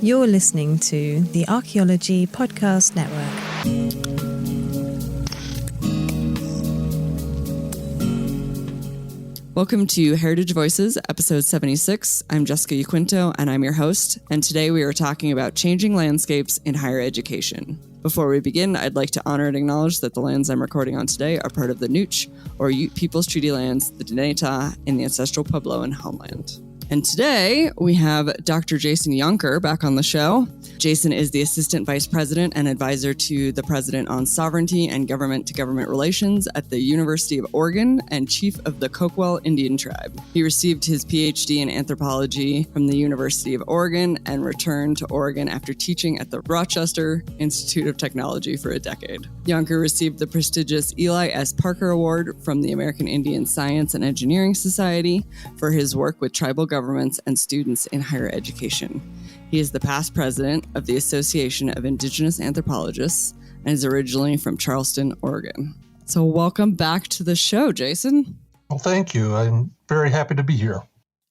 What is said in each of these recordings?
You're listening to the Archaeology Podcast Network. Welcome to Heritage Voices, episode 76. I'm Jessica Yaquinto, and I'm your host. And today we are talking about changing landscapes in higher education. Before we begin, I'd like to honor and acknowledge that the lands I'm recording on today are part of the Nooch, or Ute Peoples Treaty Lands, the Dinétah, and the ancestral Puebloan homeland. And today we have Dr. Jason Younker back on the show. Jason is the Assistant Vice President and Advisor to the President on Sovereignty and Government-to-Government Relations at the University of Oregon and Chief of the Coquille Indian Tribe. He received his PhD in Anthropology from the University of Oregon and returned to Oregon after teaching at the Rochester Institute of Technology for a decade. Younker received the prestigious Eli S. Parker Award from the American Indian Science and Engineering Society for his work with tribal governments and students in higher education. He is the past president of the Association of Indigenous Anthropologists and is originally from Charleston, Oregon. So welcome back to the show, Jason. Well, thank you. I'm very happy to be here.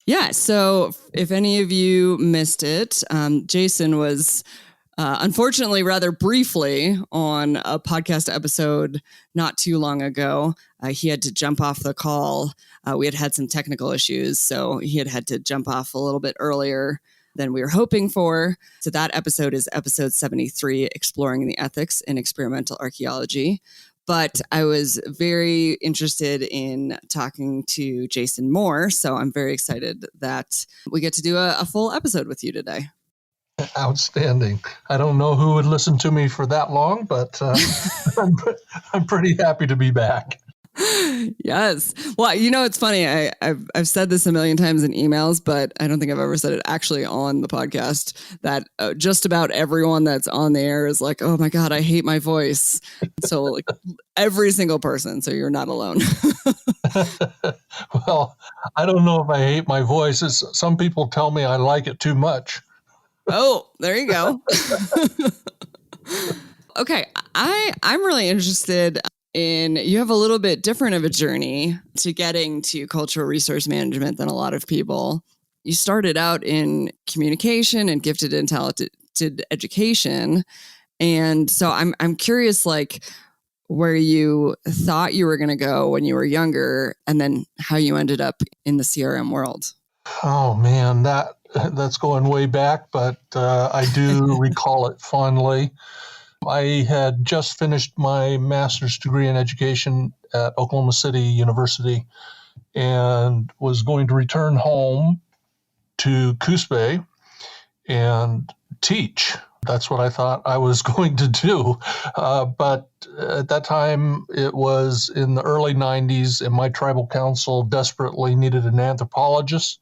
Yeah, so if any of you missed it, Jason was unfortunately rather briefly on a podcast episode not too long ago. He had to jump off the call. We had some technical issues, so he had to jump off a little bit earlier than we were hoping for. So that episode is episode 73, Exploring the Ethics in Experimental Archaeology. But I was very interested in talking to Jason more, so I'm very excited that we get to do a full episode with you today. Outstanding. I don't know who would listen to me for that long, but I'm pretty happy to be back. Yes. Well, you know, it's funny. I've said this a million times in emails, but I don't think I've ever said it actually on the podcast, that just about everyone that's on the air is like, oh my God, I hate my voice. So like every single person. So you're not alone. Well, I don't know if I hate my voice. Some people tell me I like it too much. Oh, there you go. Okay. I'm really interested in, you have a little bit different of a journey to getting to cultural resource management than a lot of people. You started out in communication and gifted and talented education. And so I'm curious, like, where you thought you were going to go when you were younger and then how you ended up in the CRM world. Oh, man, that's going way back, but I do recall it fondly. I had just finished my master's degree in education at Oklahoma City University and was going to return home to Coos Bay and teach. That's what I thought I was going to do. But at that time, it was in the early 90s, and my tribal council desperately needed an anthropologist.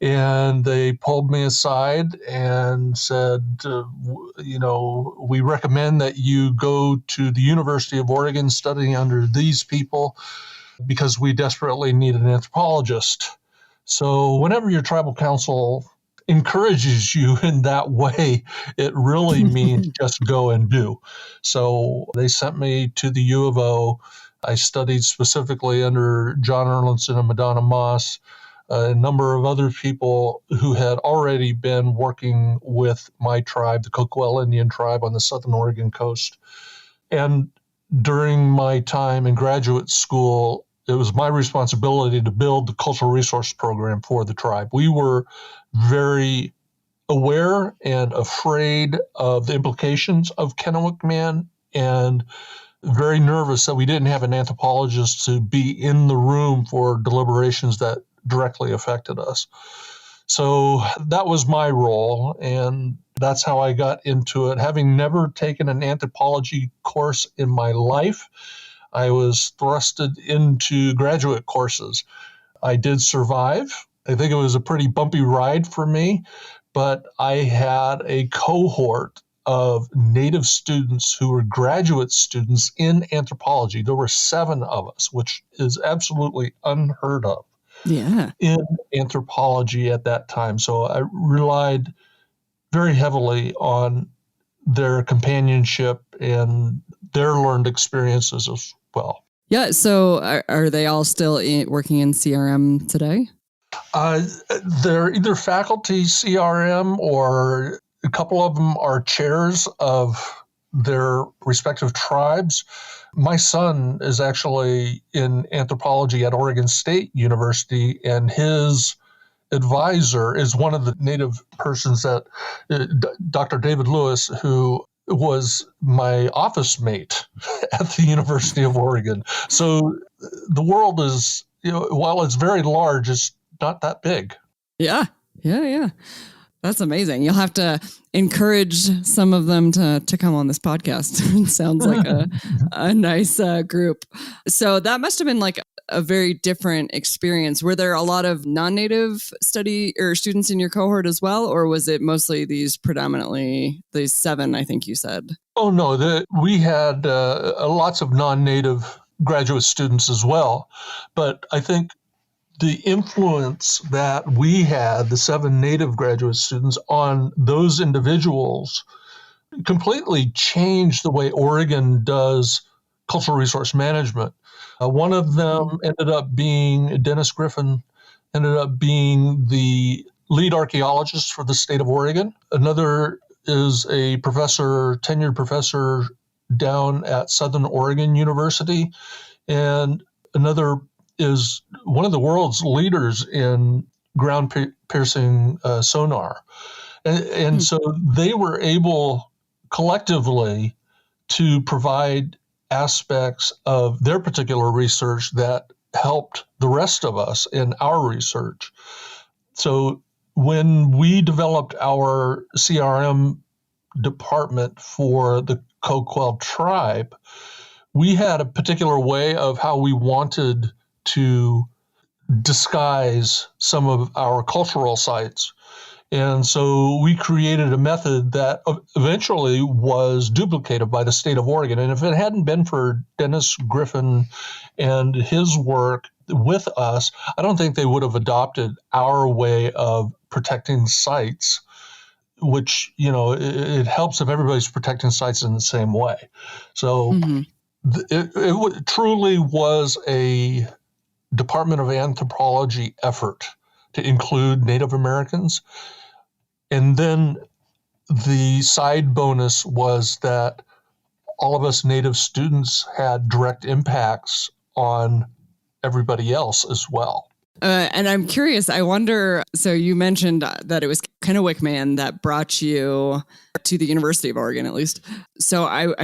And they pulled me aside and said, we recommend that you go to the University of Oregon studying under these people because we desperately need an anthropologist. So whenever your tribal council encourages you in that way, it really means just go and do. So they sent me to the U of O. I studied specifically under John Erlandson and Madonna Moss, a number of other people who had already been working with my tribe, the Coquille Indian Tribe on the southern Oregon coast. And during my time in graduate school, it was my responsibility to build the cultural resource program for the tribe. We were very aware and afraid of the implications of Kennewick Man and very nervous that we didn't have an anthropologist to be in the room for deliberations that directly affected us. So that was my role, and that's how I got into it. Having never taken an anthropology course in my life, I was thrusted into graduate courses. I did survive. I think it was a pretty bumpy ride for me, but I had a cohort of Native students who were graduate students in anthropology. There were 7 of us, which is absolutely unheard of. Yeah. In anthropology at that time. So I relied very heavily on their companionship and their learned experiences as well. Yeah. So are they all still working in CRM today? They're either faculty CRM or A couple of them are chairs of their respective tribes. My son is actually in anthropology at Oregon State University, and his advisor is one of the native persons that Dr. David Lewis, who was my office mate at the University of Oregon. So the world is, while it's very large, it's not that big. Yeah. That's amazing. You'll have to encourage some of them to come on this podcast. It sounds like a nice group. So that must have been like a very different experience. Were there a lot of non-native study or students in your cohort as well? Or was it mostly these 7, I think you said? Oh, no, we had lots of non-native graduate students as well. But I think the influence that we had, the 7 native graduate students, on those individuals completely changed the way Oregon does cultural resource management. One of them ended up being, Dennis Griffin, ended up being the lead archaeologist for the state of Oregon. Another is a tenured professor down at Southern Oregon University. And another is one of the world's leaders in ground-piercing sonar. And so they were able collectively to provide aspects of their particular research that helped the rest of us in our research. So when we developed our CRM department for the Coquille Tribe, we had a particular way of how we wanted to disguise some of our cultural sites. And so we created a method that eventually was duplicated by the state of Oregon. And if it hadn't been for Dennis Griffin and his work with us, I don't think they would have adopted our way of protecting sites, which, it helps if everybody's protecting sites in the same way. So it truly was a Department of Anthropology effort to include Native Americans. And then the side bonus was that all of us Native students had direct impacts on everybody else as well. And I'm curious, I wonder, so you mentioned that it was Kennewick Man that brought you to the University of Oregon, at least. So I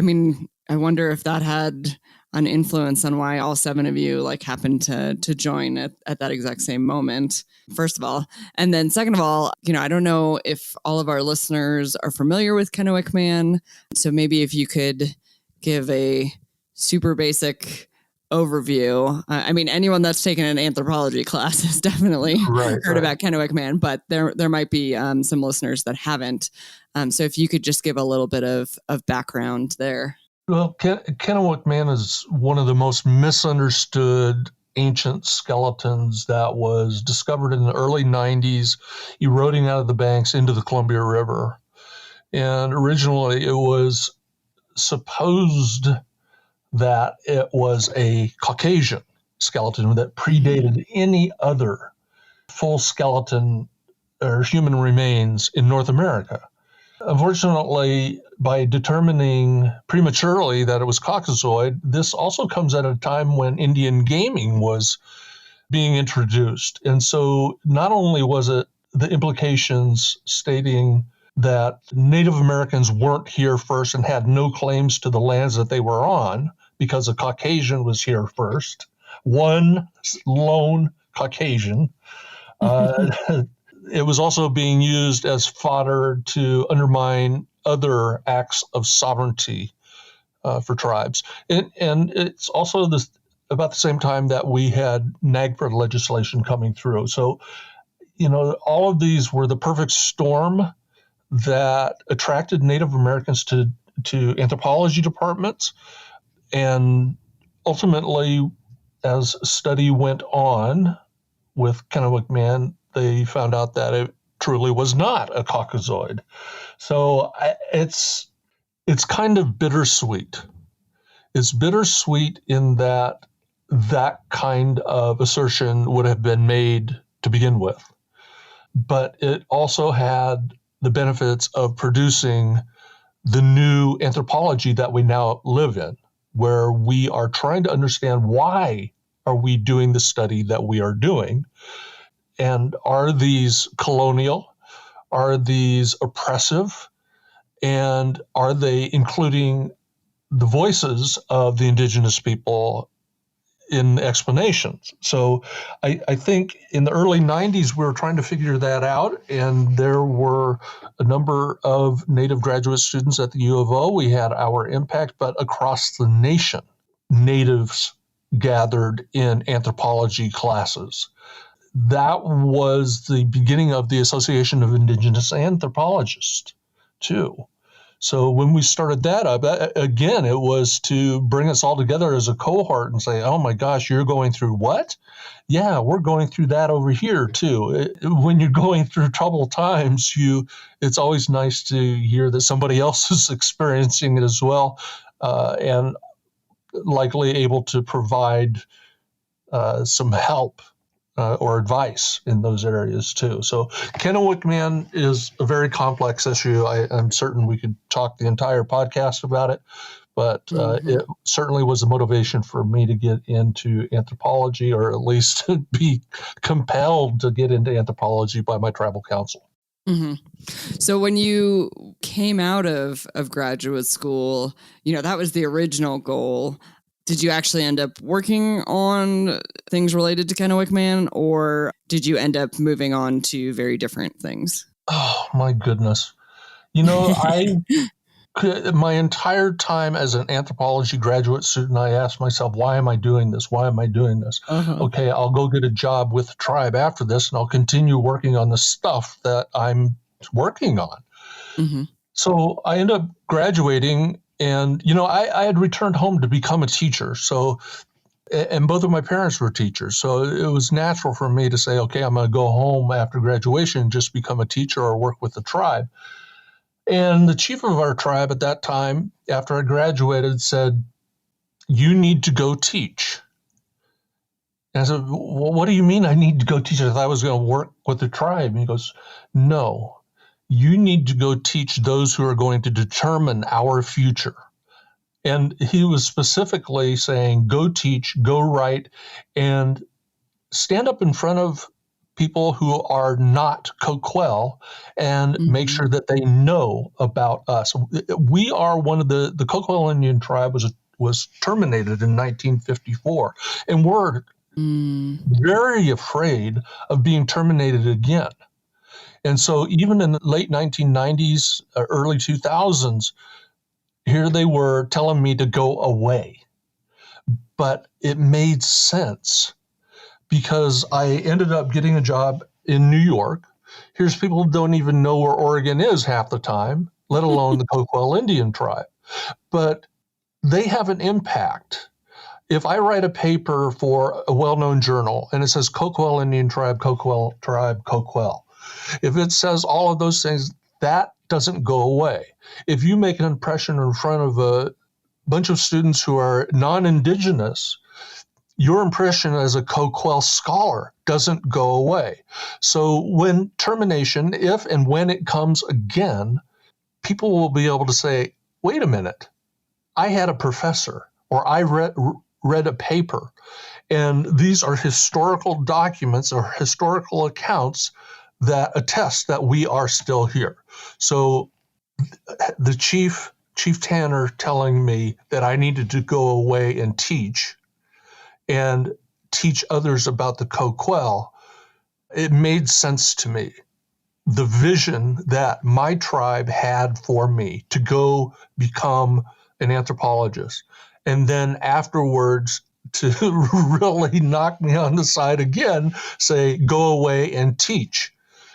wonder if that had an influence on why all 7 of you happened to join at that exact same moment, first of all. And then second of all, I don't know if all of our listeners are familiar with Kennewick Man. So maybe if you could give a super basic overview. Anyone that's taken an anthropology class has definitely heard about Kennewick Man, but there might be some listeners that haven't. So if you could just give a little bit of background there. Well, Kennewick Man is one of the most misunderstood ancient skeletons that was discovered in the early 90s, eroding out of the banks into the Columbia River. And originally it was supposed that it was a Caucasian skeleton that predated any other full skeleton or human remains in North America. Unfortunately, by determining prematurely that it was Caucasoid, this also comes at a time when Indian gaming was being introduced. And so not only was it the implications stating that Native Americans weren't here first and had no claims to the lands that they were on because a Caucasian was here first, one lone Caucasian. It was also being used as fodder to undermine other acts of sovereignty for tribes. And it's also about the same time that we had NAGPRA legislation coming through. So, all of these were the perfect storm that attracted Native Americans to anthropology departments. And ultimately, as study went on with Kennewick Man, they found out that it truly was not a Caucasoid. So it's kind of bittersweet. It's bittersweet in that kind of assertion would have been made to begin with. But it also had the benefits of producing the new anthropology that we now live in, where we are trying to understand why are we doing the study that we are doing, and are these colonial, are these oppressive, and are they including the voices of the indigenous people in explanations? So I think in the early 90s, we were trying to figure that out, and there were a number of Native graduate students at the U of O. We had our impact, but across the nation, Natives gathered in anthropology classes. That was the beginning of the Association of Indigenous Anthropologists, too. So when we started that up, again, it was to bring us all together as a cohort and say, oh my gosh, you're going through what? Yeah, we're going through that over here too. When you're going through troubled times, it's always nice to hear that somebody else is experiencing it as well, and likely able to provide some help or advice in those areas too. So Kennewick Man is a very complex issue. I'm certain we could talk the entire podcast about it, but it certainly was a motivation for me to get into anthropology, or at least to be compelled to get into anthropology by my tribal council. Mm-hmm. So when you came out of graduate school, that was the original goal. Did you actually end up working on things related to Kennewick Man, or did you end up moving on to very different things? Oh, my goodness. My entire time as an anthropology graduate student, I asked myself, why am I doing this? Why am I doing this? Okay, I'll go get a job with the tribe after this, and I'll continue working on the stuff that I'm working on. Mm-hmm. So I ended up graduating, and, I had returned home to become a teacher. So, and both of my parents were teachers. So it was natural for me to say, okay, I'm going to go home after graduation and just become a teacher or work with the tribe. And the chief of our tribe at that time, after I graduated, said, you need to go teach. And I said, well, what do you mean I need to go teach? I thought I was going to work with the tribe. And he goes, no. You need to go teach those who are going to determine our future. And he was specifically saying, go teach, go write, and stand up in front of people who are not Coquille and make sure that they know about us. We are one of the Coquille Indian Tribe was terminated in 1954, and we're very afraid of being terminated again. And so even in the late 1990s, early 2000s, here they were telling me to go away. But it made sense because I ended up getting a job in New York. Here's people who don't even know where Oregon is half the time, let alone the Coquille Indian Tribe. But they have an impact. If I write a paper for a well-known journal and it says Coquille Indian Tribe, Coquille Tribe, Coquille, if it says all of those things, that doesn't go away. If you make an impression in front of a bunch of students who are non-Indigenous, your impression as a Coquille scholar doesn't go away. So when termination, if and when it comes again, people will be able to say, wait a minute, I had a professor, or I read a paper, and these are historical documents or historical accounts that attest that we are still here. So the Chief Tanner telling me that I needed to go away and teach others about the Coquille, it made sense to me. The vision that my tribe had for me to go become an anthropologist, and then afterwards to really knock me on the side again, say, go away and teach.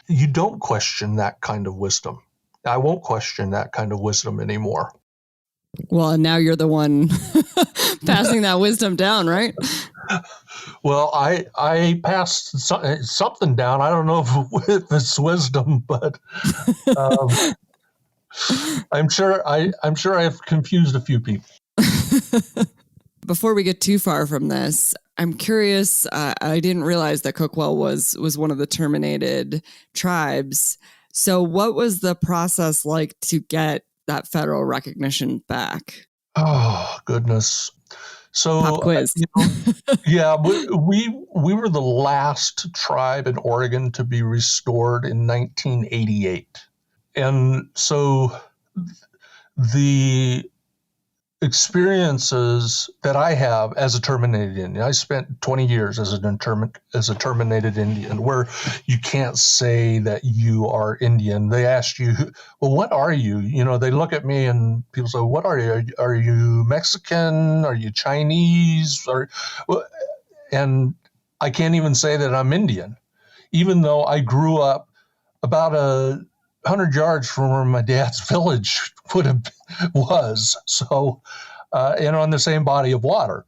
You don't question that kind of wisdom. I won't question that kind of wisdom anymore. Well, and now you're the one passing that wisdom down, right? Well, I passed something down. I don't know if it's wisdom, but I'm sure I've confused a few people. Before we get too far from this, I'm curious. I didn't realize that Coquille was one of the terminated tribes. So what was the process like to get that federal recognition back? Oh, goodness. So, Pop quiz. yeah, we were the last tribe in Oregon to be restored in 1988. And so the experiences that I have as a terminated Indian. I spent 20 years as a terminated Indian, where you can't say that you are Indian. They ask you, well, what are you? They look at me and people say, what are you? Are you Mexican? Are you Chinese? And I can't even say that I'm Indian, even though I grew up about 100 yards from where my dad's village was. So, and on the same body of water.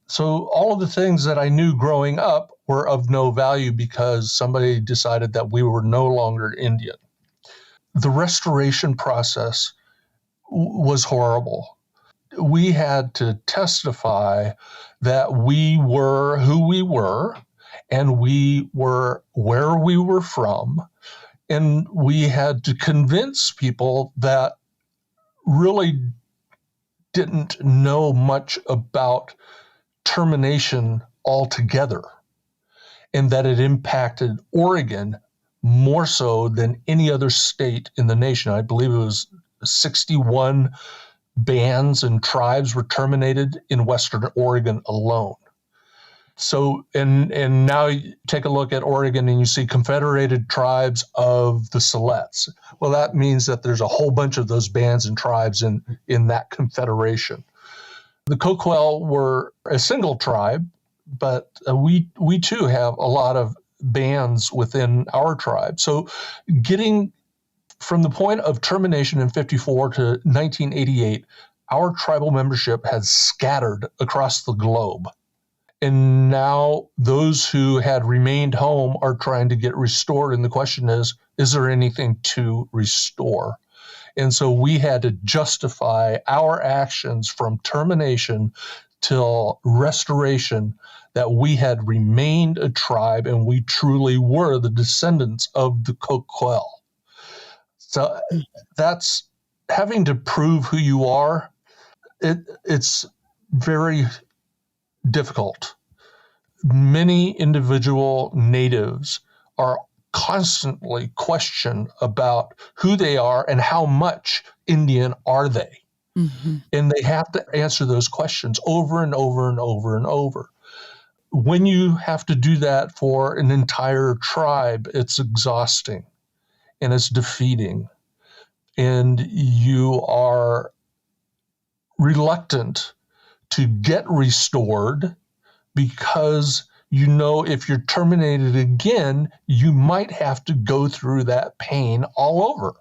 So all of the things that I knew growing up were of no value because somebody decided that we were no longer Indian. The restoration process was horrible. We had to testify that we were who we were, and we were where we were from, and we had to convince people that really didn't know much about termination altogether, and that it impacted Oregon more so than any other state in the nation. I believe it was 61 bands and tribes were terminated in Western Oregon alone. So, and now you take a look at Oregon and you see Confederated Tribes of the Silex. Well, that means that there's a whole bunch of those bands and tribes in that confederation. The Coquille were a single tribe, but we too have a lot of bands within our tribe. So getting from the point of termination in 54 to 1988, our tribal membership has scattered across the globe. And now those who had remained home are trying to get restored. And the question is there anything to restore? And so we had to justify our actions from termination till restoration that we had remained a tribe and we truly were the descendants of the Coquille. So that's having to prove who you are. It's very difficult. Many individual natives are constantly questioned about who they are and how much Indian are they. Mm-hmm. And they have to answer those questions over and over and over and over. When you have to do that for an entire tribe, it's exhausting and it's defeating. And you are reluctant to get restored because you know if you're terminated again, you might have to go through that pain all over.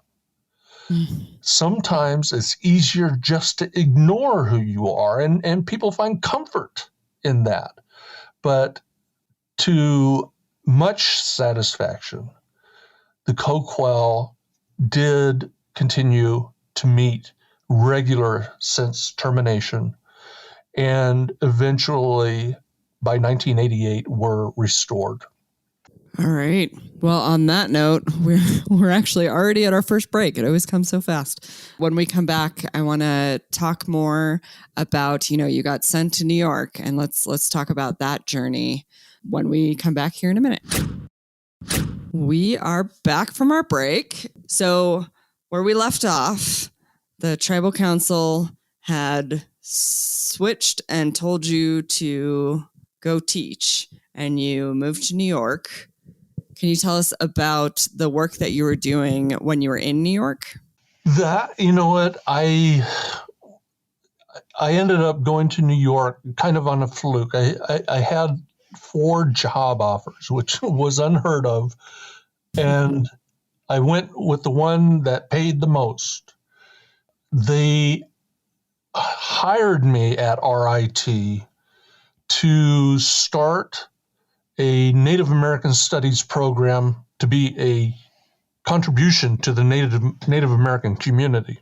Mm-hmm. Sometimes it's easier just to ignore who you are, and people find comfort in that. But to much satisfaction, the Coquille did continue to meet regular since termination, and eventually by 1988 were restored. All right. Well, on that note, we're actually already at our first break. It always comes so fast. When we come back, I want to talk more about, you got sent to New York, and let's talk about that journey when we come back here in a minute. We are back from our break. So where we left off, the tribal council had switched and told you to go teach, and you moved to New York. Can you tell us about the work that you were doing when you were in New York? That, I ended up going to New York kind of on a fluke. I had 4 job offers, which was unheard of. And I went with the one that paid the most. They hired me at RIT to start a Native American Studies program to be a contribution to the Native American community.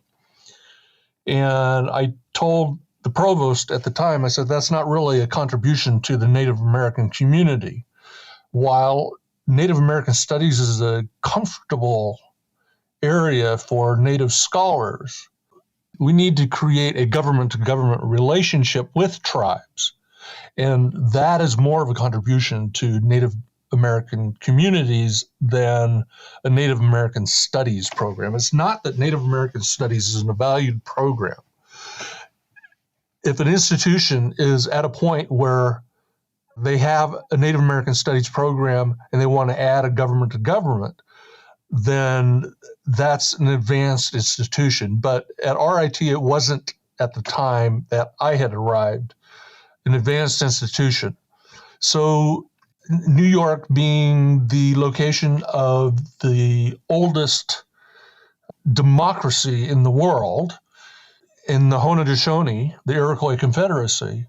And I told the provost at the time, I said, that's not really a contribution to the Native American community. While Native American Studies is a comfortable area for Native scholars. We need to create a government-to-government relationship with tribes. And that is more of a contribution to Native American communities than a Native American Studies program. It's not that Native American Studies isn't a valued program. If an institution is at a point where they have a Native American Studies program and they want to add a government to government, then that's an advanced institution. But at RIT, it wasn't at the time that I had arrived an advanced institution. So New York being the location of the oldest democracy in the world, in the Haudenosaunee, the Iroquois Confederacy,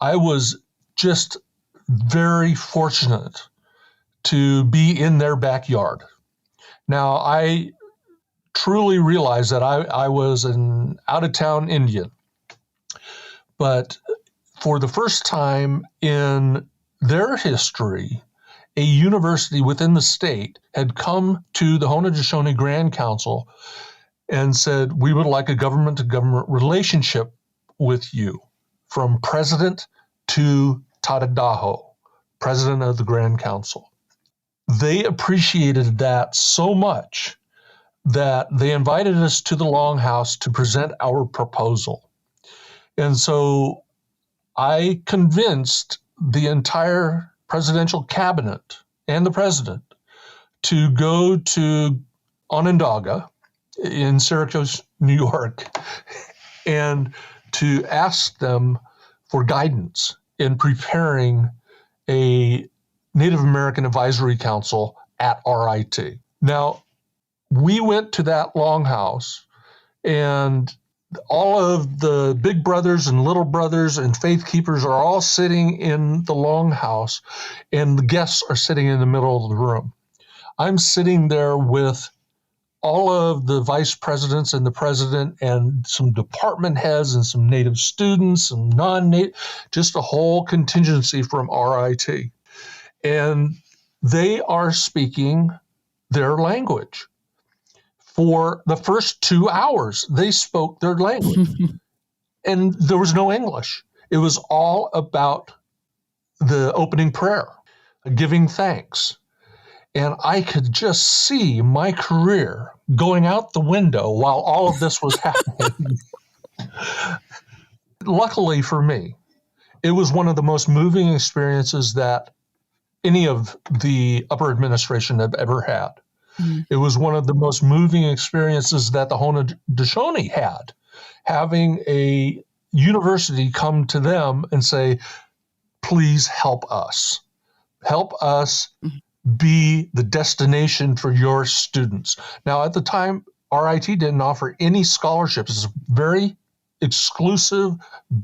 I was just very fortunate to be in their backyard. Now, I truly realized that I was an out-of-town Indian, but for the first time in their history, a university within the state had come to the Haudenosaunee Grand Council and said, we would like a government-to-government relationship with you, from president to Tadadaho, president of the Grand Council. They appreciated that so much that they invited us to the Longhouse to present our proposal. And so I convinced the entire presidential cabinet and the president to go to Onondaga in Syracuse, New York, and to ask them for guidance in preparing a Native American Advisory Council at RIT. Now, we went to that longhouse, and all of the big brothers and little brothers and faith keepers are all sitting in the longhouse, and the guests are sitting in the middle of the room. I'm sitting there with all of the vice presidents and the president and some department heads and some Native students and non-Native, just a whole contingency from RIT. And they are speaking their language. For the first 2 hours, they spoke their language. And there was no English. It was all about the opening prayer, giving thanks. And I could just see my career going out the window while all of this was happening. Luckily for me, it was one of the most moving experiences that any of the upper administration have ever had. Mm-hmm. It was one of the most moving experiences that the Haudenosaunee had, having a university come to them and say, please help us. Help us be the destination for your students. Now, at the time, RIT didn't offer any scholarships. It's a very exclusive,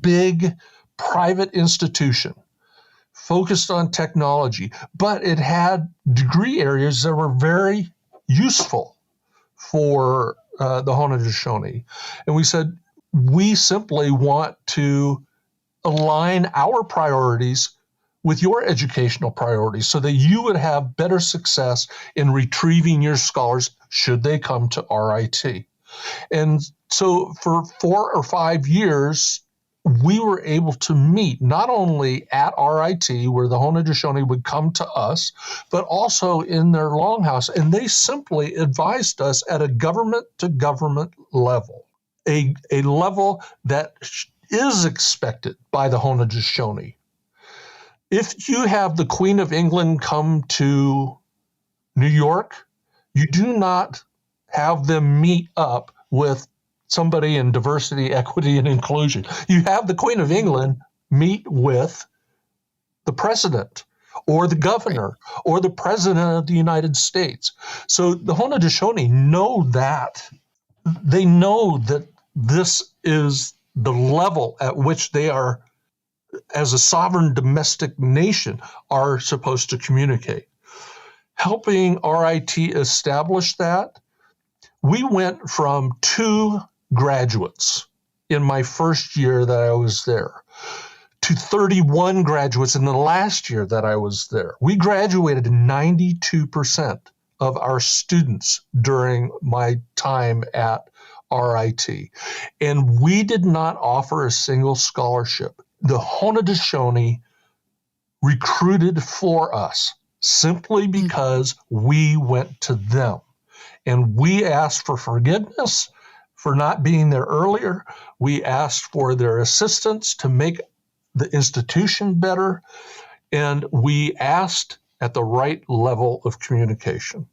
big, private institution focused on technology, but it had degree areas that were very useful for the Haudenosaunee. And we said, we simply want to align our priorities with your educational priorities so that you would have better success in retrieving your scholars should they come to RIT. And so for 4 or 5 years, we were able to meet not only at RIT, where the Haudenosaunee would come to us, but also in their longhouse. And they simply advised us at a government-to-government level, a level that is expected by the Haudenosaunee. If you have the Queen of England come to New York, you do not have them meet up with somebody in diversity, equity, and inclusion. You have the Queen of England meet with the president or the governor or the president of the United States. So the Haudenosaunee know that. They know that this is the level at which they are, as a sovereign domestic nation, are supposed to communicate. Helping RIT establish that, we went from 2 graduates in my first year that I was there to 31 graduates in the last year that I was there. We graduated 92% of our students during my time at RIT. And we did not offer a single scholarship. The Haudenosaunee recruited for us simply because we went to them. And we asked for forgiveness for not being there earlier. We asked for their assistance to make the institution better. And we asked at the right level of communication.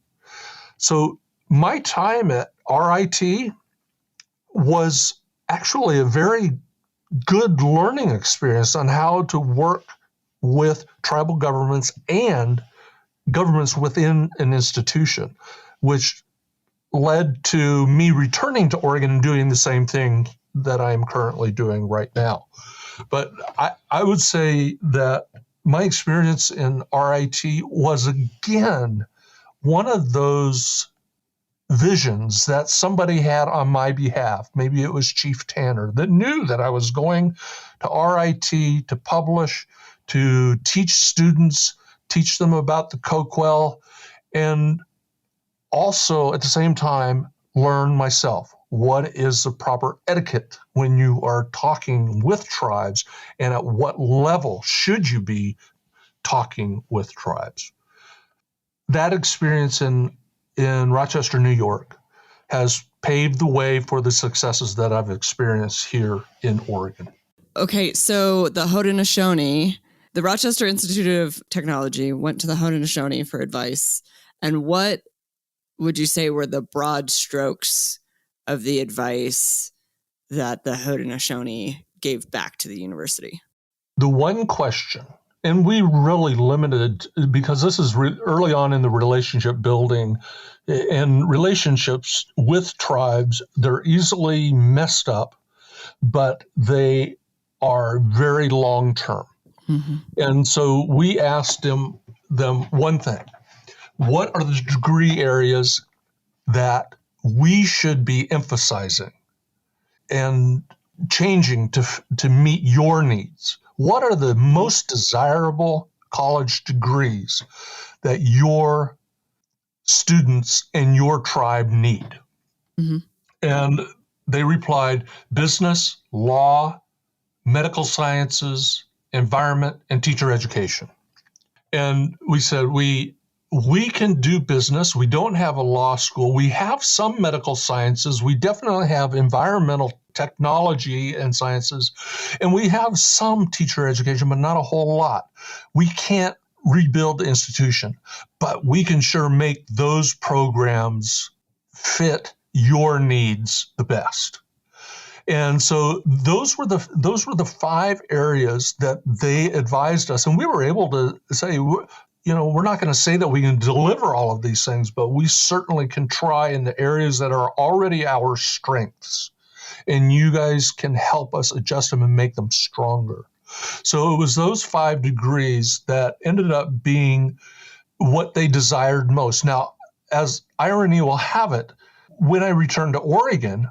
So my time at RIT was actually a very good learning experience on how to work with tribal governments and governments within an institution, which led to me returning to Oregon and doing the same thing that I'm currently doing right now. But I would say that my experience in RIT was, again, one of those visions that somebody had on my behalf. Maybe it was Chief Tanner that knew that I was going to RIT to publish, to teach students, teach them about the Coquille, and also at the same time learn myself what is the proper etiquette when you are talking with tribes, and at what level should you be talking with tribes. That experience in Rochester, New York, has paved the way for the successes that I've experienced here in Oregon. Okay, so the Haudenosaunee, the Rochester Institute of Technology went to the Haudenosaunee for advice. And what would you say were the broad strokes of the advice that the Haudenosaunee gave back to the university? The one question, and we really limited, because this is early on in the relationship building, and relationships with tribes, they're easily messed up, but they are very long-term. Mm-hmm. And so we asked them one thing: what are the degree areas that we should be emphasizing and changing to meet your needs? What are the most desirable college degrees that your students and your tribe need? Mm-hmm. And they replied: business, law, medical sciences, environment, and teacher education. And we said, we can do business. We don't have a law school. We have some medical sciences. We definitely have environmental technology and sciences. And we have some teacher education, but not a whole lot. We can't rebuild the institution, but we can sure make those programs fit your needs the best. And so those were the 5 areas that they advised us. And we were able to say, we're not going to say that we can deliver all of these things, but we certainly can try in the areas that are already our strengths. And you guys can help us adjust them and make them stronger. So it was those 5 degrees that ended up being what they desired most. Now, as irony will have it, when I returned to Oregon,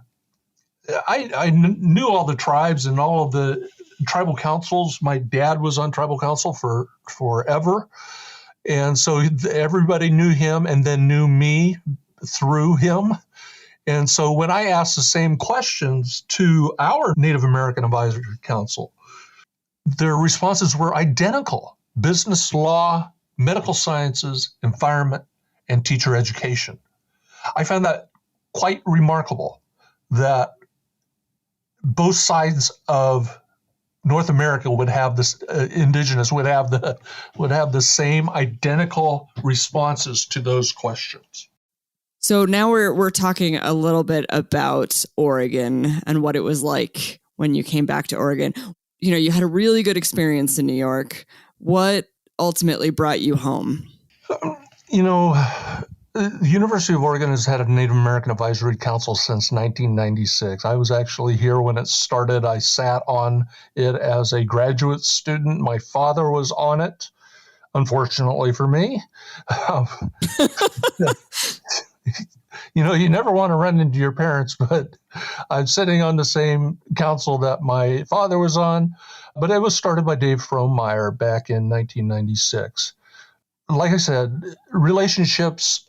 I knew all the tribes and all of the tribal councils. My dad was on tribal council for forever. And so everybody knew him and then knew me through him. And so when I asked the same questions to our Native American Advisory Council, their responses were identical: business, law, medical sciences, environment, and teacher education. I found that quite remarkable, that both sides of North America would have this, Indigenous would have the same identical responses to those questions. So now we're talking a little bit about Oregon and what it was like when you came back to Oregon. You had a really good experience in New York. What ultimately brought you home? The University of Oregon has had a Native American Advisory Council since 1996. I was actually here when it started. I sat on it as a graduate student. My father was on it, unfortunately for me. You never want to run into your parents, but I'm sitting on the same council that my father was on. But it was started by Dave Frohmeyer back in 1996. Like I said, relationships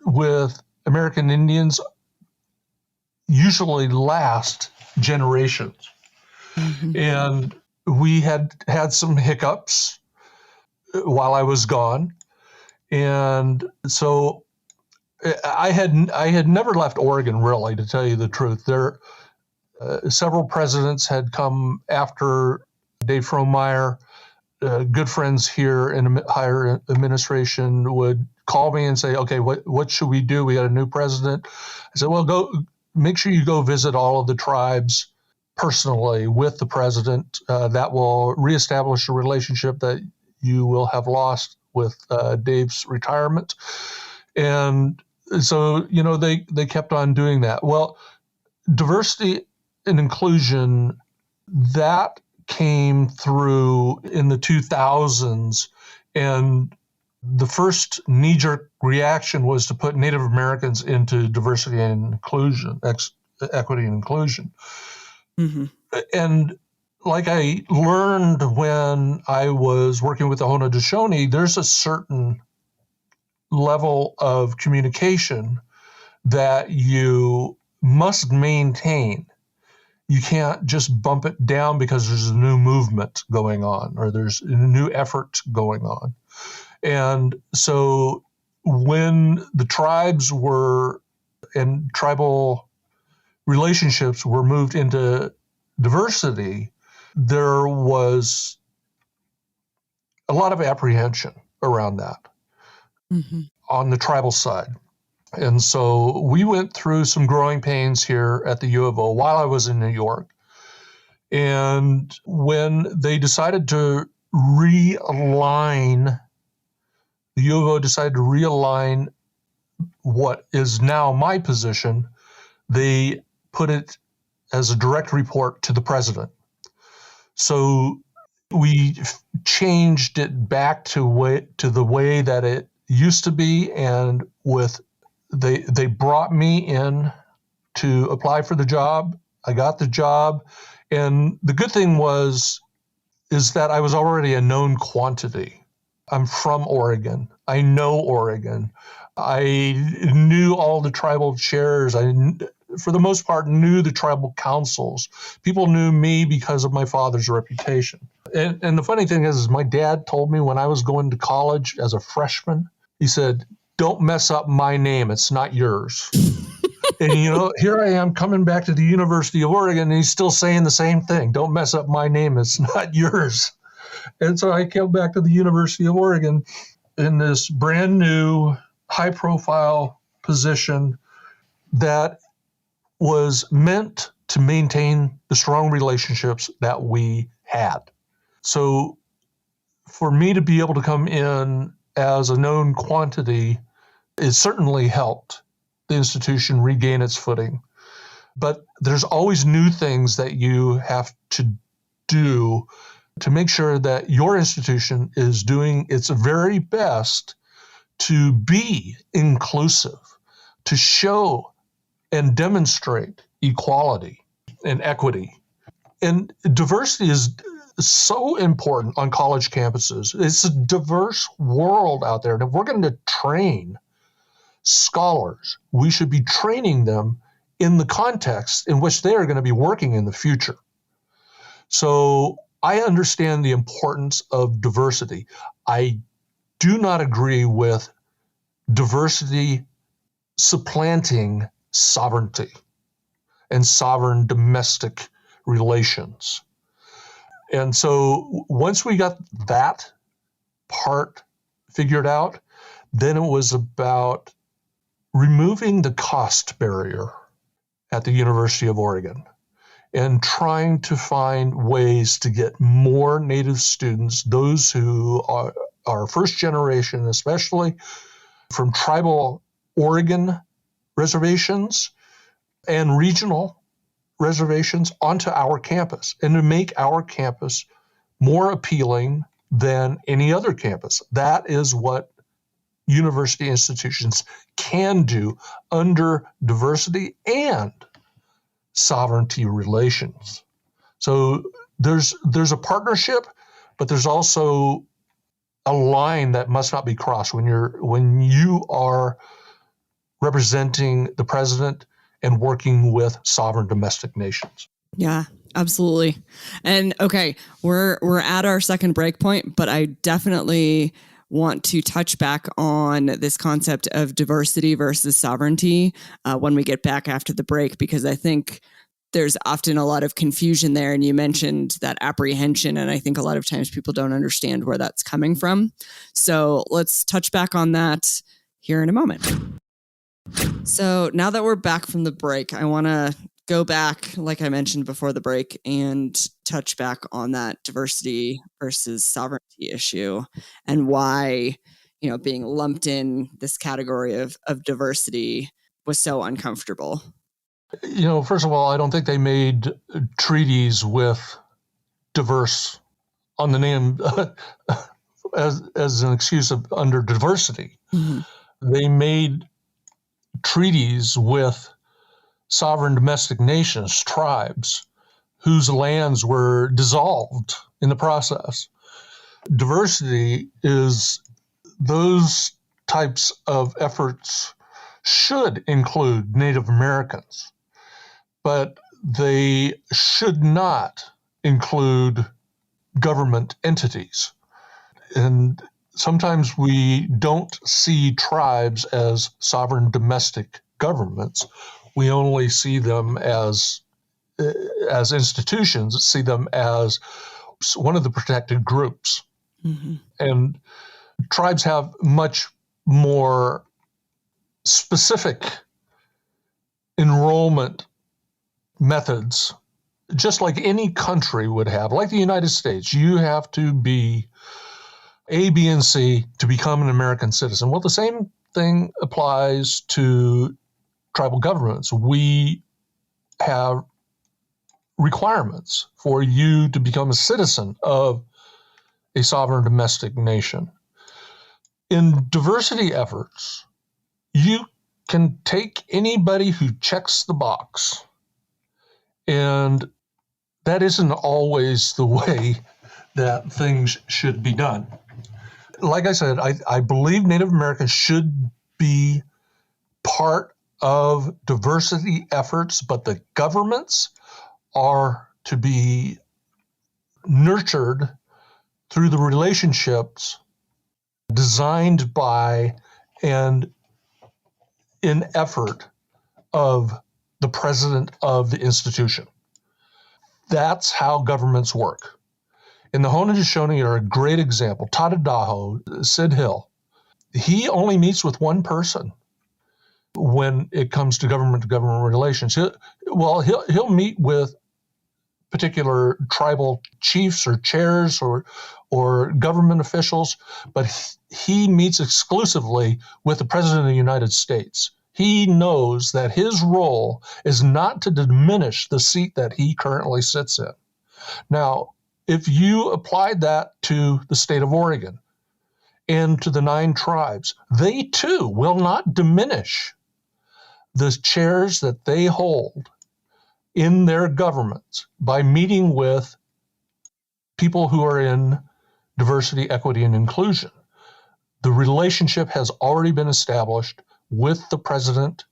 with American Indians usually last generations. Mm-hmm. And we had some hiccups while I was gone. And so I had never left Oregon, really, to tell you the truth. Several presidents had come after Dave Frohmeyer. Good friends here in higher administration would call me and say, "Okay, what should we do? We got a new president." I said, "Well, make sure you go visit all of the tribes personally with the president. That will reestablish a relationship that you will have lost with Dave's retirement." And so, they kept on doing that. Well, diversity and inclusion, that came through in the 2000s, and the first knee-jerk reaction was to put Native Americans into diversity and inclusion, equity and inclusion. Mm-hmm. And like I learned when I was working with the Haudenosaunee, there's a certain level of communication that you must maintain. You can't just bump it down because there's a new movement going on or there's a new effort going on. And so when the tribes and tribal relationships were moved into diversity, there was a lot of apprehension around that on the tribal side. And so we went through some growing pains here at the U of O while I was in New York. And when they decided to realign, the U of O decided to realign what is now my position, they put it as a direct report to the president. So we changed it back to the way that it used to be, and they brought me in to apply for the job. I got the job, and the good thing is that I was already a known quantity. I'm from Oregon. I know Oregon. I knew all the tribal chairs. For the most part, knew the tribal councils. People knew me because of my father's reputation. And the funny thing is my dad told me when I was going to college as a freshman, he said, "Don't mess up my name. It's not yours." And, here I am coming back to the University of Oregon, and he's still saying the same thing. "Don't mess up my name. It's not yours." And so I came back to the University of Oregon in this brand new, high-profile position that was meant to maintain the strong relationships that we had. So for me to be able to come in as a known quantity, it certainly helped the institution regain its footing. But there's always new things that you have to do to make sure that your institution is doing its very best to be inclusive, to show and demonstrate equality and equity. And diversity is so important on college campuses. It's a diverse world out there. And if we're going to train scholars, we should be training them in the context in which they are going to be working in the future. So I understand the importance of diversity. I do not agree with diversity supplanting sovereignty and sovereign domestic relations. And so once we got that part figured out, then it was about removing the cost barrier at the University of Oregon and trying to find ways to get more Native students, those who are first generation, especially from tribal Oregon reservations and regional reservations, onto our campus and to make our campus more appealing than any other campus. That is what university institutions can do under diversity and sovereignty relations. So there's a partnership, but there's also a line that must not be crossed when you are representing the president and working with sovereign domestic nations. Yeah, absolutely. And okay, we're at our second break point, but I definitely want to touch back on this concept of diversity versus sovereignty when we get back after the break, because I think there's often a lot of confusion there. And you mentioned that apprehension, and I think a lot of times people don't understand where that's coming from. So let's touch back on that here in a moment. So now that we're back from the break, I want to go back, like I mentioned before the break, and touch back on that diversity versus sovereignty issue and why, being lumped in this category of diversity was so uncomfortable. First of all, I don't think they made treaties with diverse on the name as an excuse of under diversity. Mm-hmm. They made treaties with sovereign domestic nations, tribes, whose lands were dissolved in the process. Diversity is those types of efforts should include Native Americans, but they should not include government entities. And sometimes we don't see tribes as sovereign domestic governments. We only see them as institutions, see them as one of the protected groups. Mm-hmm. And tribes have much more specific enrollment methods, just like any country would have. Like the United States, you have to be A, B, and C to become an American citizen. Well, the same thing applies to tribal governments. We have requirements for you to become a citizen of a sovereign domestic nation. In diversity efforts, you can take anybody who checks the box, and that isn't always the way that things should be done. Like I said, I believe Native Americans should be part of diversity efforts, but the governments are to be nurtured through the relationships designed by and in effort of the president of the institution. That's how governments work. And the Haudenosaunee are a great example. Tadadaho, Sid Hill, he only meets with one person when it comes to government relations. He'll meet with particular tribal chiefs or chairs or government officials, but he meets exclusively with the President of the United States. He knows that his role is not to diminish the seat that he currently sits in. Now, if you applied that to the state of Oregon and to the 9 tribes, they too will not diminish the chairs that they hold in their governments by meeting with people who are in diversity, equity, and inclusion. The relationship has already been established with the president,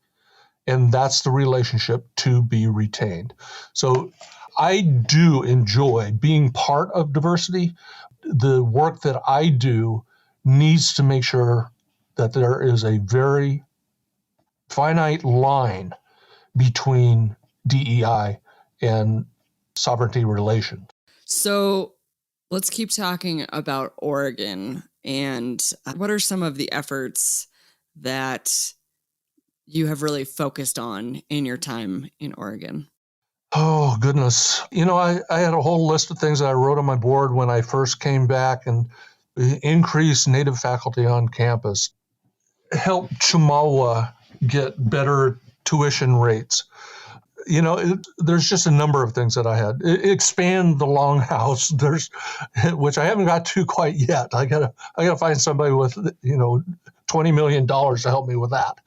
and that's the relationship to be retained. So I do enjoy being part of diversity. The work that I do needs to make sure that there is a very finite line between DEI and sovereignty relations. So let's keep talking about Oregon. And what are some of the efforts that you have really focused on in your time in Oregon? Oh, goodness. I had a whole list of things that I wrote on my board when I first came back, and increase Native faculty on campus, help Chimawa get better tuition rates. There's just a number of things that I had. Expand the Longhouse, which I haven't got to quite yet. I gotta find somebody with $20 million to help me with that.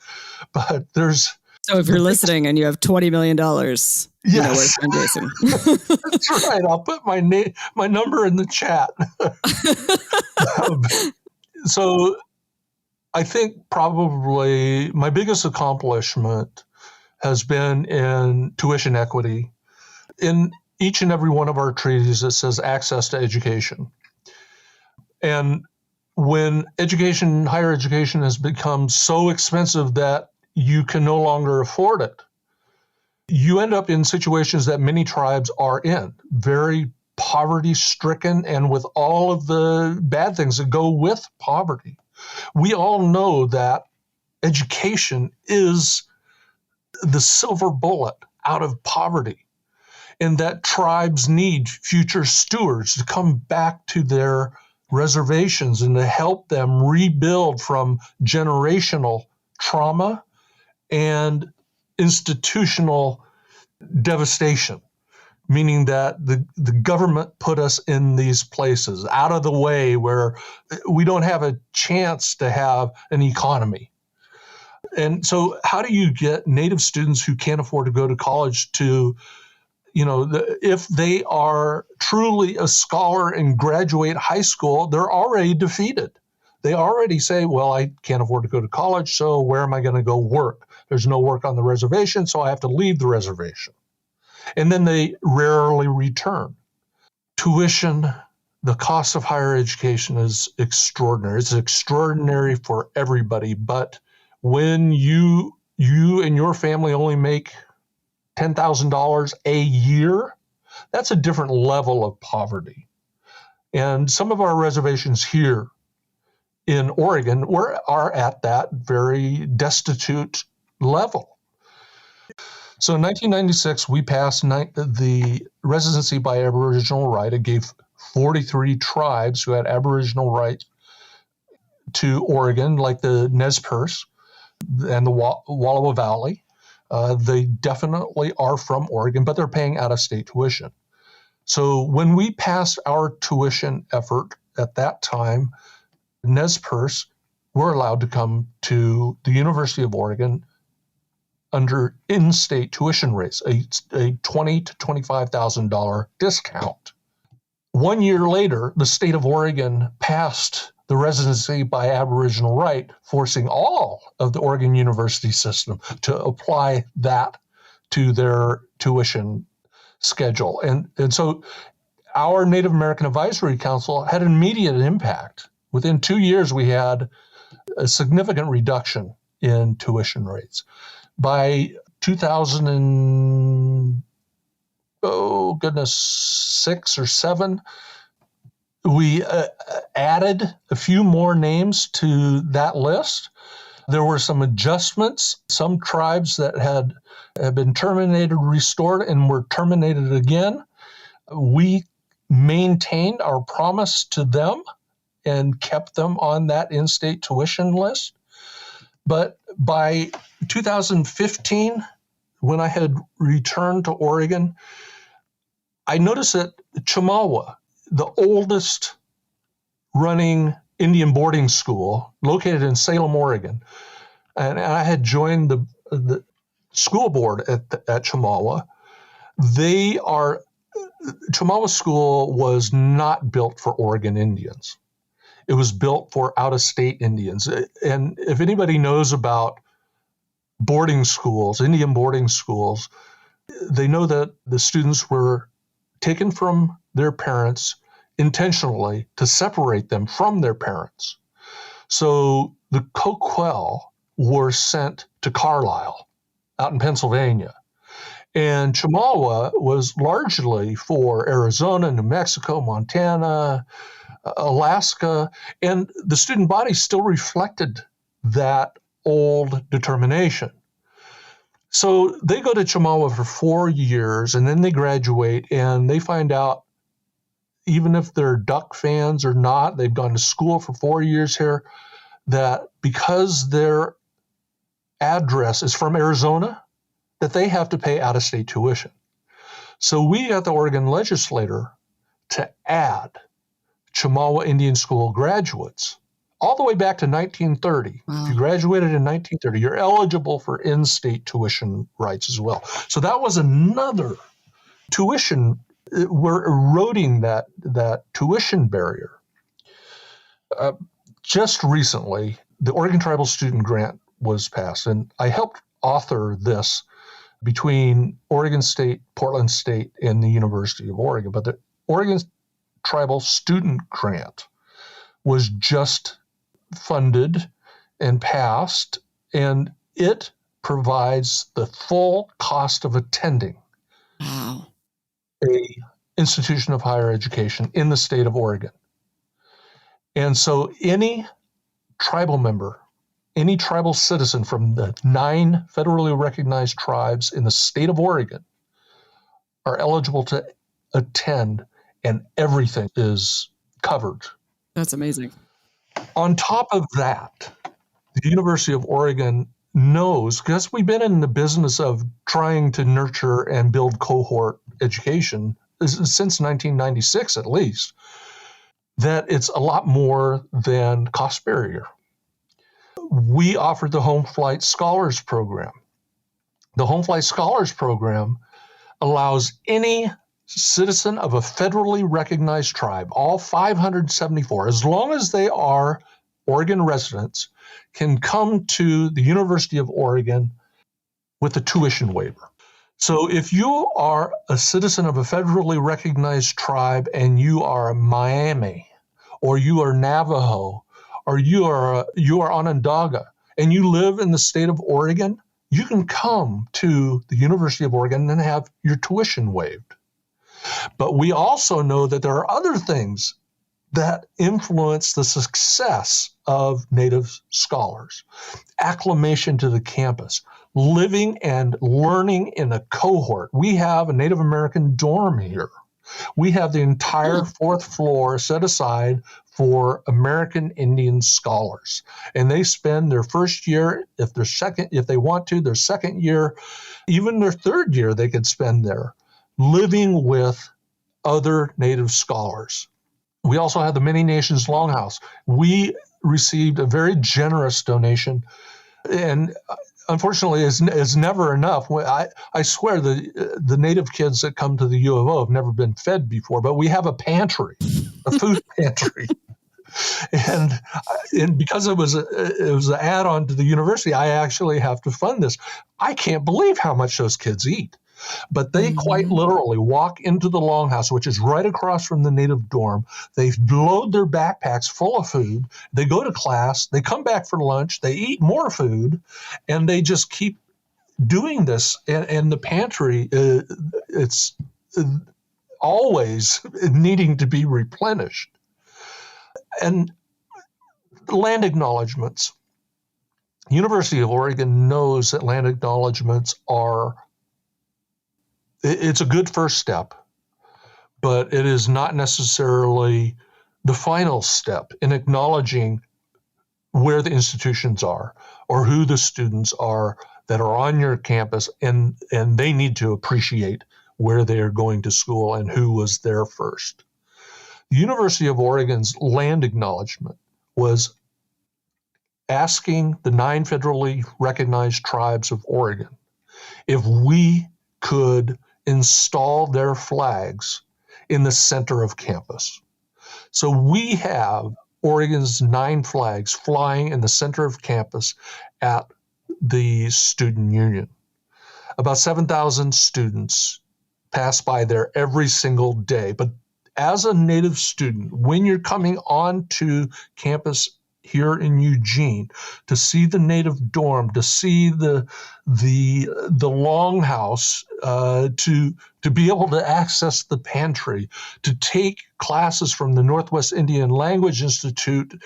But there's. So if you're listening and you have $20 million, yes, where's Jason? That's right. I'll put my number in the chat. So I think probably my biggest accomplishment has been in tuition equity. In each and every one of our treaties, it says access to education. And when higher education has become so expensive that you can no longer afford it, you end up in situations that many tribes are in, very poverty stricken and with all of the bad things that go with poverty. We all know that education is the silver bullet out of poverty, and that tribes need future stewards to come back to their reservations and to help them rebuild from generational trauma and institutional devastation, meaning that the government put us in these places out of the way where we don't have a chance to have an economy. And so how do you get Native students who can't afford to go to college to, if they are truly a scholar and graduate high school, they're already defeated. They already say, well, I can't afford to go to college, so where am I going to go work? There's no work on the reservation, so I have to leave the reservation. And then they rarely return. Tuition, the cost of higher education is extraordinary. It's extraordinary for everybody, but when you and your family only make $10,000 a year, that's a different level of poverty. And some of our reservations here in Oregon are at that very destitute level. So in 1996, we passed the residency by Aboriginal right. It gave 43 tribes who had Aboriginal rights to Oregon, like the Nez Perce and the Wallowa Valley. They definitely are from Oregon, but they're paying out-of-state tuition. So when we passed our tuition effort at that time, Nez Perce were allowed to come to the University of Oregon under in-state tuition rates, a $20,000 to $25,000 discount. 1 year later, the state of Oregon passed the residency by Aboriginal right, forcing all of the Oregon University system to apply that to their tuition schedule. And so our Native American Advisory Council had an immediate impact. Within 2 years, we had a significant reduction in tuition rates. By 2006 or 7, we added a few more names to that list. There were some adjustments. Some tribes that had been terminated, restored, and were terminated again. We maintained our promise to them and kept them on that in-state tuition list. But by 2015, when I had returned to Oregon, I noticed that Chemawa, the oldest running Indian boarding school located in Salem, Oregon, and I had joined the school board at Chemawa. Chemawa School was not built for Oregon Indians. It was built for out-of-state Indians. And if anybody knows about boarding schools, Indian boarding schools, they know that the students were taken from their parents intentionally to separate them from their parents. So the Coquille were sent to Carlisle out in Pennsylvania. And Chemawa was largely for Arizona, New Mexico, Montana, Alaska, and the student body still reflected that old determination. So they go to Chemawa for 4 years, and then they graduate, and they find out, even if they're duck fans or not, they've gone to school for 4 years here, that because their address is from Arizona, that they have to pay out-of-state tuition. So we got the Oregon legislature to add Chemawa Indian School graduates all the way back to 1930. Wow. If you graduated in 1930, you're eligible for in-state tuition rights as well. So that was another tuition. We're eroding that tuition barrier. Just recently, the Oregon Tribal Student Grant was passed, and I helped author this between Oregon State, Portland State, and the University of Oregon. But the Oregon Tribal Student Grant was just funded and passed, and it provides the full cost of attending Wow. a institution of higher education in the state of Oregon. And so any tribal member, any tribal citizen from the 9 federally recognized tribes in the state of Oregon are eligible to attend, and everything is covered. That's amazing. On top of that, the University of Oregon knows, because we've been in the business of trying to nurture and build cohort education since 1996 at least, that it's a lot more than cost barrier. We offered the Home Flight Scholars Program. The Home Flight Scholars Program allows any citizen of a federally recognized tribe, all 574, as long as they are Oregon residents, can come to the University of Oregon with a tuition waiver. So if you are a citizen of a federally recognized tribe and you are Miami, or you are Navajo, or you are Onondaga, and you live in the state of Oregon, you can come to the University of Oregon and have your tuition waived. But we also know that there are other things that influence the success of Native scholars. Acclimation to the campus, living and learning in a cohort. We have a Native American dorm here. We have the entire 4th floor set aside for American Indian scholars. And they spend their first year, if they want to, their second year, even their third year they could spend there living with other Native scholars. We also have the Many Nations Longhouse. We received a very generous donation, and unfortunately, it's never enough. I swear the Native kids that come to the U of O have never been fed before, but we have a pantry, a food pantry. And because it was an add-on to the university, I actually have to fund this. I can't believe how much those kids eat. But they quite literally walk into the Longhouse, which is right across from the Native dorm. They load their backpacks full of food. They go to class. They come back for lunch. They eat more food, and they just keep doing this. And the pantry, it's always needing to be replenished. And land acknowledgments. University of Oregon knows that land acknowledgments it's a good first step, but it is not necessarily the final step in acknowledging where the institutions are or who the students are that are on your campus, and they need to appreciate where they are going to school and who was there first. The University of Oregon's land acknowledgement was asking the 9 federally recognized tribes of Oregon if we could install their flags in the center of campus. So we have Oregon's 9 flags flying in the center of campus at the student union. About 7,000 students pass by there every single day. But as a Native student, when you're coming onto campus here in Eugene, to see the Native dorm, to see the Longhouse, to be able to access the pantry, to take classes from the Northwest Indian Language Institute,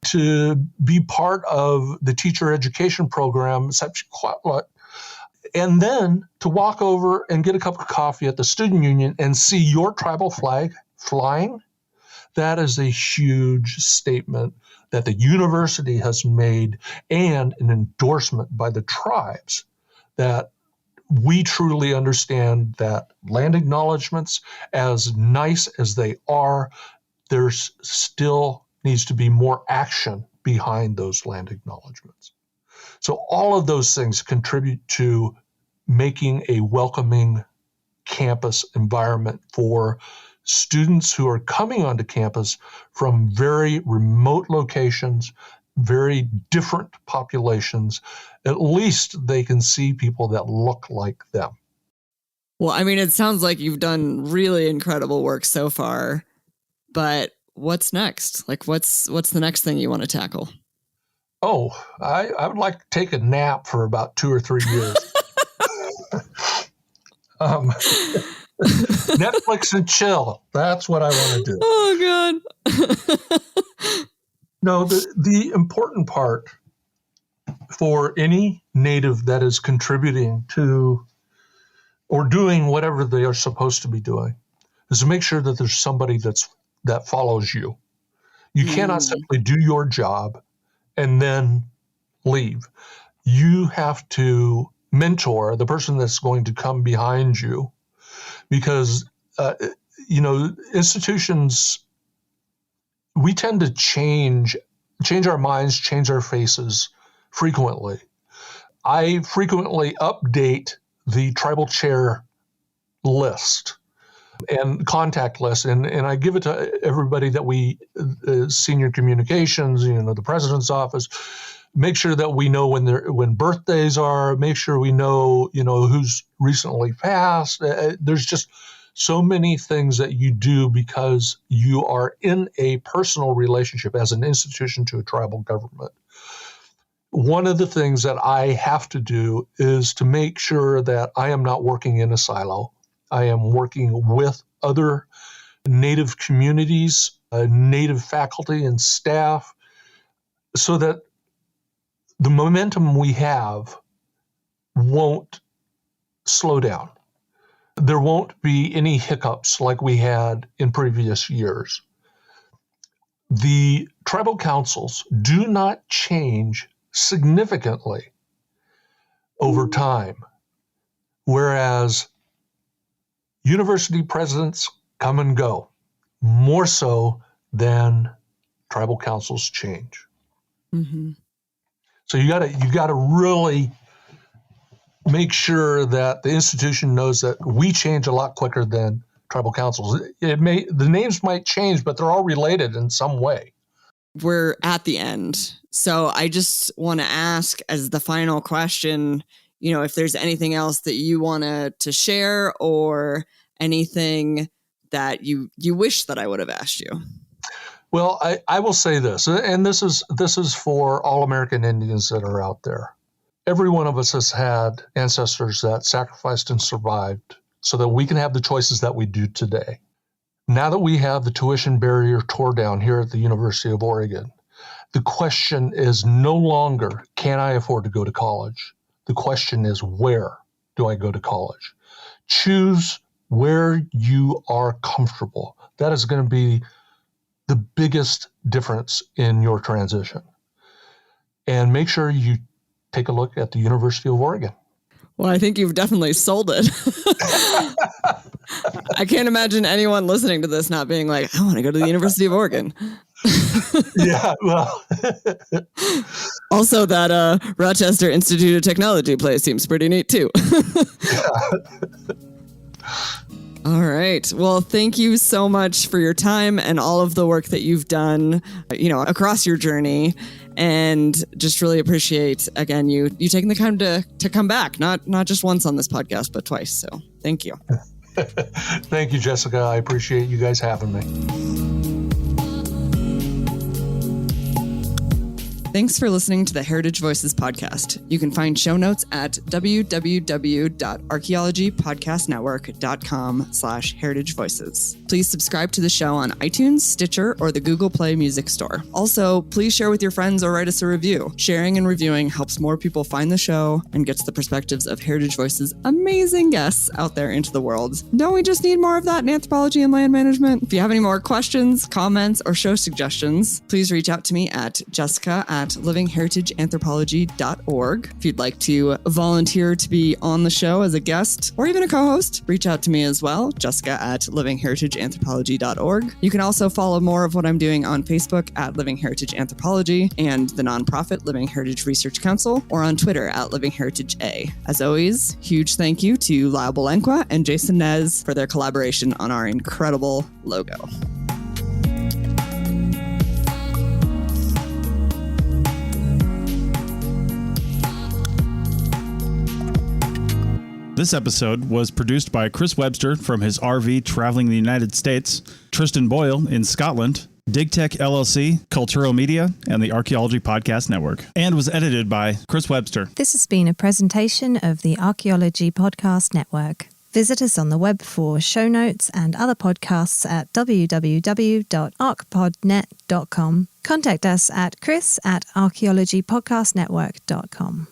to be part of the teacher education program, and then to walk over and get a cup of coffee at the student union and see your tribal flag flying, that is a huge statement that the university has made, and an endorsement by the tribes that we truly understand that land acknowledgments, as nice as they are, there's still needs to be more action behind those land acknowledgments. So all of those things contribute to making a welcoming campus environment for students who are coming onto campus from very remote locations very different populations, at least they can see people that look like them. Well, I mean, it sounds like you've done really incredible work so far, but what's next? Like, what's the next thing you want to tackle? Oh, I would like to take a nap for about 2 or 3 years. Netflix and chill. That's what I want to do. Oh, God. No, the important part for any native that is contributing to or doing whatever they are supposed to be doing is to make sure that there's somebody that follows you. You cannot simply do your job and then leave. You have to mentor the person that's going to come behind you, because institutions, we tend to change our minds, change our faces frequently. I frequently update the tribal chair list and contact list, and I give it to everybody that we, senior communications, the president's office, make sure that we know when birthdays are, make sure we know, who's recently passed. There's just so many things that you do because you are in a personal relationship as an institution to a tribal government. One of the things that I have to do is to make sure that I am not working in a silo. I am working with other Native communities, Native faculty and staff, so that the momentum we have won't slow down. There won't be any hiccups like we had in previous years. The tribal councils do not change significantly over time, whereas university presidents come and go more so than tribal councils change. Mm-hmm. So you gotta really make sure that the institution knows that we change a lot quicker than tribal councils. The names might change, but they're all related in some way. We're at the end. So I just want to ask as the final question, if there's anything else that you want to share or anything that you wish that I would have asked you. Well, I will say this, and this is for all American Indians that are out there. Every one of us has had ancestors that sacrificed and survived so that we can have the choices that we do today. Now that we have the tuition barrier tore down here at the University of Oregon, the question is no longer, can I afford to go to college? The question is, where do I go to college? Choose where you are comfortable. That is going to be the biggest difference in your transition. And make sure you take a look at the University of Oregon. Well, I think you've definitely sold it. I can't imagine anyone listening to this not being like, I want to go to the University of Oregon. Yeah, well. Also, that Rochester Institute of Technology place seems pretty neat, too. All right. Well, thank you so much for your time and all of the work that you've done, across your journey. And just really appreciate, again, you taking the time to come back, not just once on this podcast, but twice. So thank you. Thank you, Jessica. I appreciate you guys having me. Thanks for listening to the Heritage Voices podcast. You can find show notes at www.archaeologypodcastnetwork.com/Heritage Voices. Please subscribe to the show on iTunes, Stitcher, or the Google Play Music Store. Also, please share with your friends or write us a review. Sharing and reviewing helps more people find the show and gets the perspectives of Heritage Voices' amazing guests out there into the world. Don't we just need more of that in anthropology and land management? If you have any more questions, comments, or show suggestions, please reach out to me at jessica@livingheritageanthropology.org. If you'd like to volunteer to be on the show as a guest or even a co-host, reach out to me as well, jessica@livingheritageanthropology.org. You can also follow more of what I'm doing on Facebook at Living Heritage Anthropology and the nonprofit Living Heritage Research Council, or on Twitter at Living Heritage A. As always, huge thank you to Lyle Belenkwa and Jason Nez for their collaboration on our incredible logo. This episode was produced by Chris Webster from his RV traveling the United States, Tristan Boyle in Scotland, DigTech LLC, Cultural Media, and the Archaeology Podcast Network, and was edited by Chris Webster. This has been a presentation of the Archaeology Podcast Network. Visit us on the web for show notes and other podcasts at www.archpodnet.com. Contact us at chris@archaeologypodcastnetwork.com.